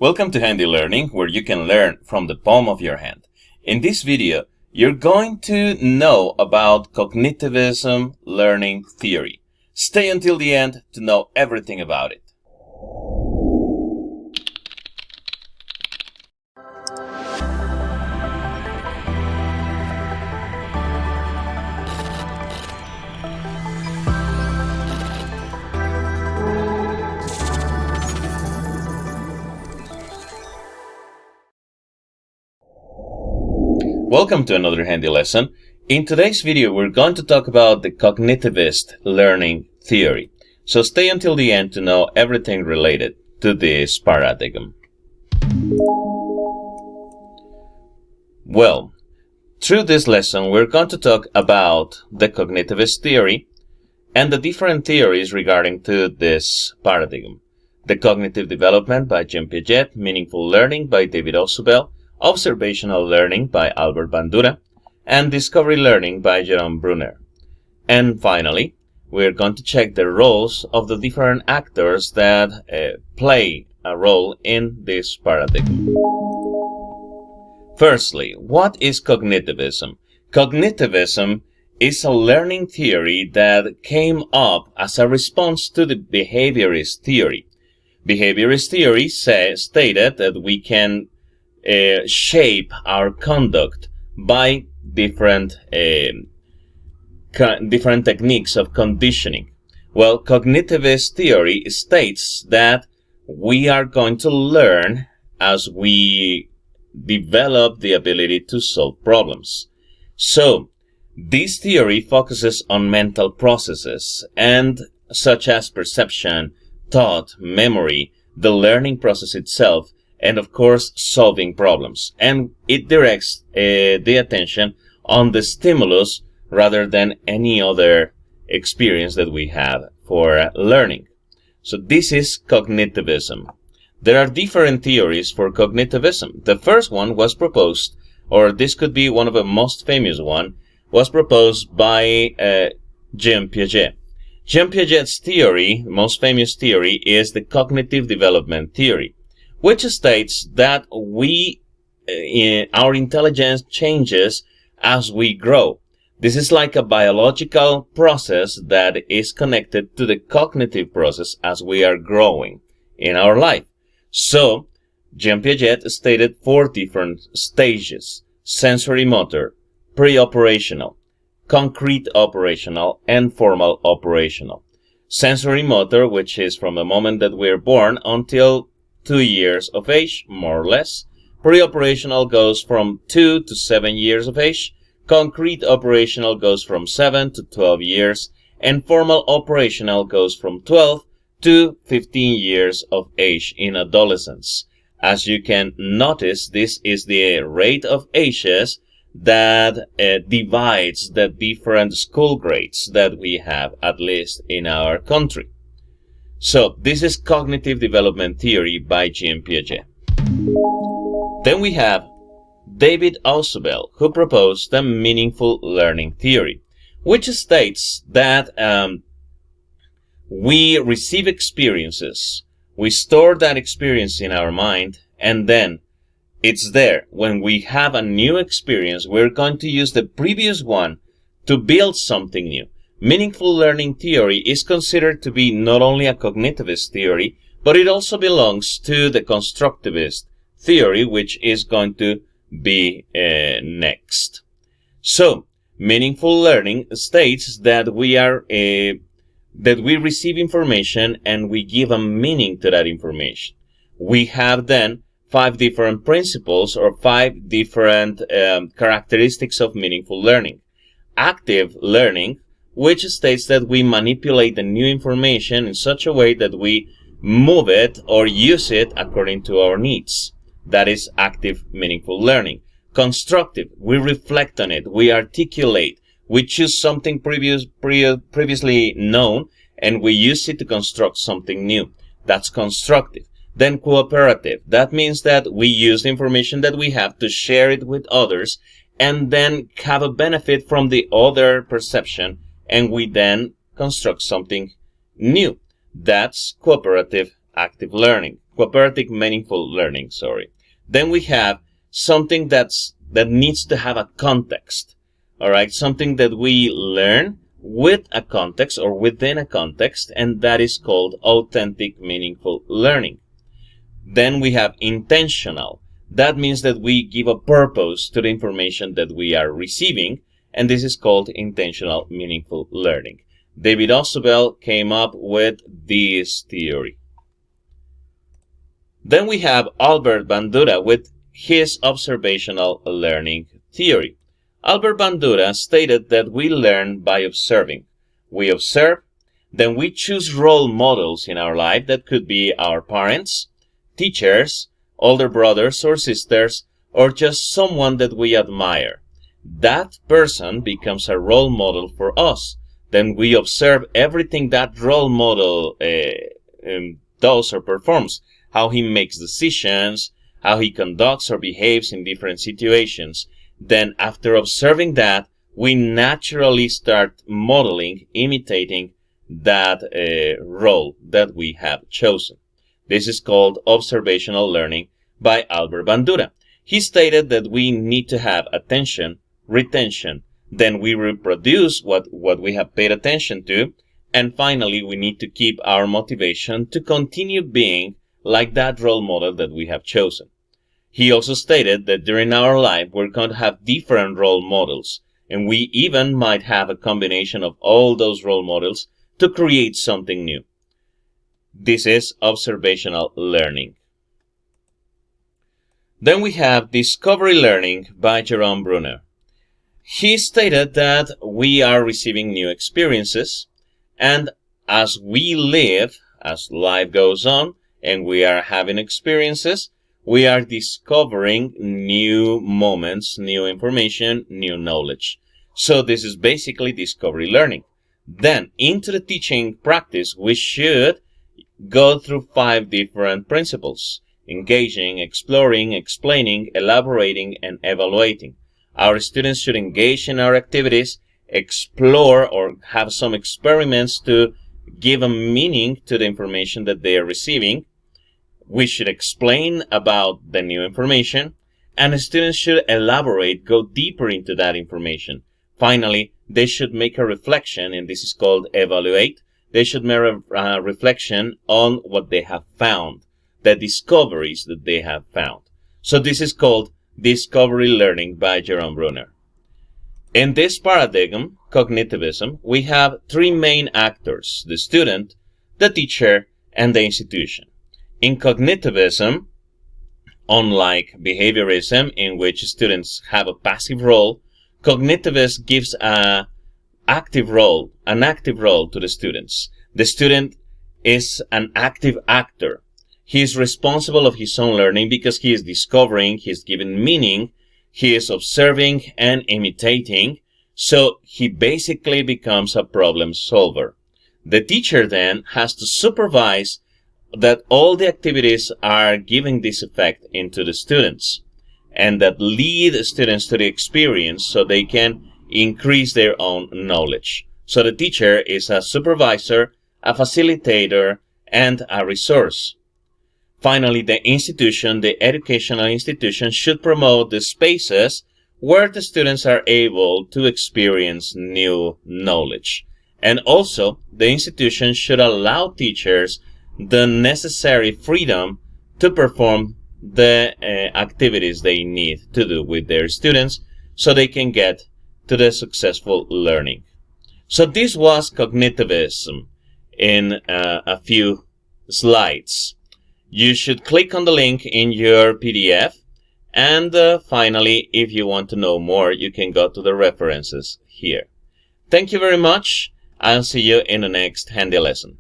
Welcome to Handy Learning, where you can learn from the palm of your hand. In this video, you're going to know about Cognitivism learning theory. Stay until the end to know everything about it. Welcome to another handy lesson. In today's video, we're going to talk about the Cognitivist learning theory. So stay until the end to know everything related to this paradigm. Well, through this lesson, we're going to talk about the Cognitivist theory and the different theories regarding to this paradigm. The Cognitive Development by Jean Piaget, Meaningful Learning by David Ausubel, Observational Learning by Albert Bandura, and Discovery Learning by Jerome Bruner. And finally, we're going to check the roles of the different actors that play a role in this paradigm. Firstly, what is Cognitivism? Cognitivism is a learning theory that came up as a response to the behaviorist theory. Behaviorist theory stated that we can shape our conduct by different techniques of conditioning. Well, cognitivist theory states that we are going to learn as we develop the ability to solve problems. So, this theory focuses on mental processes and such as perception, thought, memory, the learning process itself, and of course solving problems, and it directs the attention on the stimulus rather than any other experience that we have for learning. So this is cognitivism. There are different theories for cognitivism. The first one was proposed, or this could be one of the most famous one, was proposed by Jean Piaget. Jean Piaget's theory, most famous theory, is the cognitive development theory, which states that our intelligence changes as we grow. This is like a biological process that is connected to the cognitive process as we are growing in our life. So, Jean Piaget stated 4 different stages: sensory motor, pre-operational, concrete operational, and formal operational. Sensory motor, which is from the moment that we're born until 2 years of age, more or less. Pre-operational goes from 2 to 7 years of age. Concrete operational goes from 7 to 12 years. And formal operational goes from 12 to 15 years of age in adolescence. As you can notice, this is the rate of ages that divides the different school grades that we have, at least in our country. So, this is cognitive development theory by Jean Piaget. Then we have David Ausubel, who proposed the meaningful learning theory, which states that we receive experiences, we store that experience in our mind, and then it's there. When we have a new experience, we're going to use the previous one to build something new. Meaningful learning theory is considered to be not only a cognitivist theory, but it also belongs to the constructivist theory, which is going to be next. So, meaningful learning states that we receive information and we give a meaning to that information. We have then 5 different principles or 5 different characteristics of meaningful learning. Active learning, which states that we manipulate the new information in such a way that we move it or use it according to our needs. That is active, meaningful learning. Constructive, we reflect on it, we articulate, we choose something previously known and we use it to construct something new. That's constructive. Then cooperative, that means that we use the information that we have to share it with others and then have a benefit from the other perception, and we then construct something new. That's cooperative active learning. cooperative meaningful learning, sorry. Then we have something that needs to have a context. All right, something that we learn with a context or within a context, and that is called authentic meaningful learning. Then we have intentional. That means that we give a purpose to the information that we are receiving, and this is called intentional meaningful learning. David Ausubel came up with this theory. Then we have Albert Bandura with his observational learning theory. Albert Bandura stated that we learn by observing. We observe, then we choose role models in our life. That could be our parents, teachers, older brothers or sisters, or just someone that we admire. That person becomes a role model for us. Then we observe everything that role model does or performs, how he makes decisions, how he conducts or behaves in different situations. Then after observing that, we naturally start modeling, imitating that role that we have chosen. This is called observational learning by Albert Bandura. He stated that we need to have attention, retention, then we reproduce what we have paid attention to, and finally we need to keep our motivation to continue being like that role model that we have chosen. He also stated that during our life we're going to have different role models, and we even might have a combination of all those role models to create something new. This is observational learning. Then we have discovery learning by Jerome Bruner. He stated that we are receiving new experiences, and as we live, as life goes on, and we are having experiences, we are discovering new moments, new information, new knowledge. So this is basically discovery learning. Then, into the teaching practice, we should go through 5 different principles: engaging, exploring, explaining, elaborating, and evaluating. Our students should engage in our activities, explore or have some experiments to give a meaning to the information that they are receiving. We should explain about the new information, and the students should elaborate, go deeper into that information. Finally, they should make a reflection, and this is called evaluate. They should make a reflection on what they have found, the discoveries that they have found. So this is called discovery learning by Jerome Bruner. In this paradigm, cognitivism, we have 3 main actors: the student, the teacher, and the institution. In cognitivism, unlike behaviorism, in which students have a passive role, Cognitivist gives an active role to the students. The student is an active actor. He is responsible of his own learning because he is discovering, he is giving meaning, he is observing and imitating, so he basically becomes a problem solver. The teacher then has to supervise that all the activities are giving this effect into the students, and that lead students to the experience so they can increase their own knowledge. So the teacher is a supervisor, a facilitator, and a resource. Finally, the institution, the educational institution, should promote the spaces where the students are able to experience new knowledge. And also, the institution should allow teachers the necessary freedom to perform the activities they need to do with their students so they can get to the successful learning. So this was cognitivism in a few slides. You should click on the link in your PDF, and finally, if you want to know more, you can go to the references here. Thank you very much. I'll see you in the next handy lesson.